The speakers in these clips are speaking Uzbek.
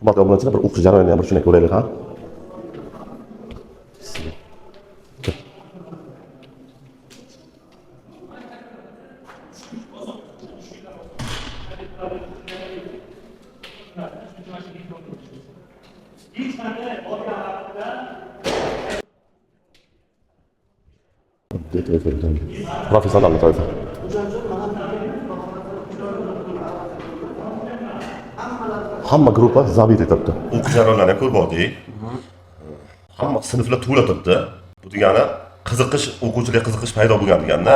Hurmatli obunachilar, bir o'qish jarayonini ham bir shunday ko'raylik, ha. Professional toifa. Hamma gruppa zabit etibdi. O'qish jarayonlarini ko'rib oldik. Hamma sinflar to'la turibdi. Bu degani qiziqish, o'quvchilarga qiziqish paydo bo'lgan deganda.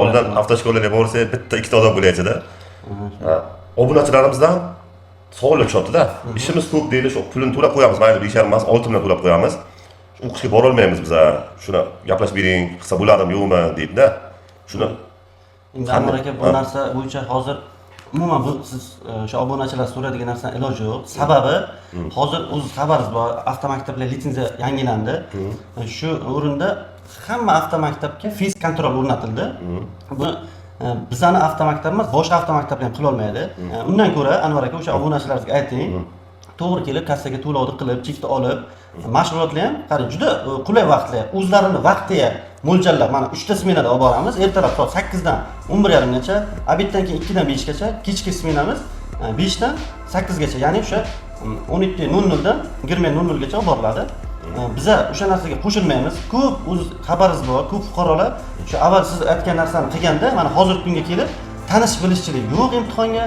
Oldin avtoshkolalarga borsa, bitta ikkita odam bo'laydi-da. Obunachilarimizdan savollar tushyapti-da. Ishimiz ko'p deydi, shu pulini to'lab qo'yamiz, mayli 5,5 emas, 6 million to'lab qo'yamiz. O'qishga bora olmaymiz biz. Shuni gaplashib bering, qilsa bo'ladimi, yo'qmi deydi-da. Shuni endi Anvar aka bu narsa bo'yicha hozir umuman bu siz o'sha obunachilar so'raydigan narsani iloji yo'q. Sababi hozir o'z xabaringiz bor, avtomaktablar litsenziya yangilandi. Shu o'rinda hamma avtomaktabga fiz kontrol o'rnatildi. Buni bizani avtomaktab emas, boshqa avtomaktablar ham qila olmaydi. Undan ko'ra Anvar aka o'sha obunachilarimizga ayting, to'g'ri kelib kassaga to'lovni qilib, chipta olib, mashg'ulotlar ham qarang juda qulay vaqtlar, o'zlarini vaqtiga mo'ljallab, mana 3 ta smenada olib boramiz. Ertalab soat 8 dan 11:30 gacha, obeddan keyin 2 dan 5 gacha, kechki smenamiz 5 dan 8 gacha, ya'ni o'sha 12:00 dan 20:00 gacha olib boriladi. Biza o'sha narsaga qo'shilmaymiz. Ko'p o'z xabaringiz bor, ko'p fuqarolar shu avval siz aytgan narsani qilganda, mana hozirgi kunga kelib tanish bilishchilik yo'q imtihonga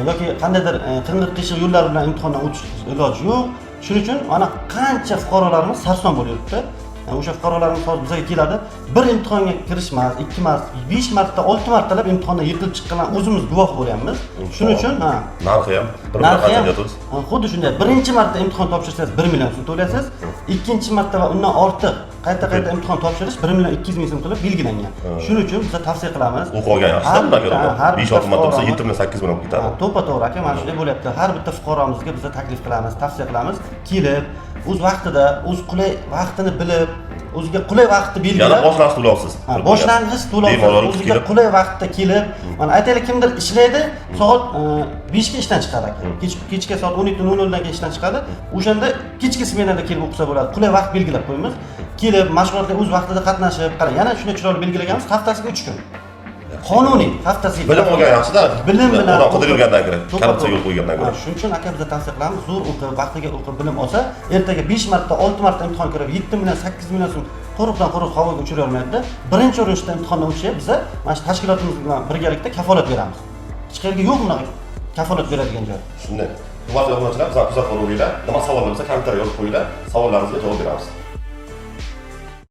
yoki qandaydir qing'ir qiyshiq yo'llar bilan imtihondan o'tish iloji yo'q. Shuning uchun mana qancha fuqarolarimiz sarson bo'lib yuribdi. O'sha fuqarolarimiz hozir bizga keladi, bir imtihonga kirish emas, 2 emas, 5 marta, 6 martalab imtihondan yiqilib chiqqan o'zimiz guvoh bo'lyapmiz. Shuning uchun narxi ham bir xuddi shunday. Birinchi marta imtihon topshirsangiz 1 million so'm to'laysiz, ikkinchi marta va undan ortiq qayta imtihon topshirish 1 million 200 ming so'm to'lab belgilangan. Shuning uchun biz tavsiya qilamiz. O'qib olgan yaxshi, bundan ko'ra 5-6 marta bo'lsa 7 million 8 million ketadi. To'ppa-to'g'ri aka, mana shunday bo'lyapti. Har bitta fuqaromizga biz taklif qilamiz, tavsiya qilamiz, kelib, o'z vaqtida, o'z qulay vaqtini bilib, o'ziga qulay vaqtni belgilab, ya'ni boshlang'ich to'lovsiz. Boshlang'ich to'lovsiz, o'ziga qulay vaqtda kelib, mana aytaylik kimdir ishlaydi, soat 5 ga ishdan chiqadi aka. Kechki soat 12:00 dan ishdan chiqadi. O'shanda kechki smenada kelib o'qisa bo'ladi. Qulay vaqt belgilab qo'yamiz. Kelib, mashg'ulotga o'z vaqtida qatnashib, qarang, yana shunday chiroyli belgilaganmiz, haftasiga 3 kun. Qonuniy haftasiga. Bilim olgan yaxshi-da. Bilim bilan qidirilgandan ko'ra, korrupsiya yo'l qo'ygandan ko'ra. Shuning uchun aka biz tavsiya qilamiz, zo'r o'qib, vaqtiga o'qib bilim olsa, ertaga 5 marta, 6 marta imtihon ko'rib, 7 million, 8 million so'm quruqdan-quruq havoga uchira olmaydi-da. Birinchi urinishda imtihondan o'tishga biz mana shu tashkilotimiz bilan birgalikda kafolat beramiz. Hech qayerga yo'q bunaqa kafolat beradigan joy. Shunday. Hurmatli obunachilar, bizlar kuzatib olinglar. Nima savollar bo'lsa, kommentariyga yozib qo'yinglar. Savollaringizga javob beramiz.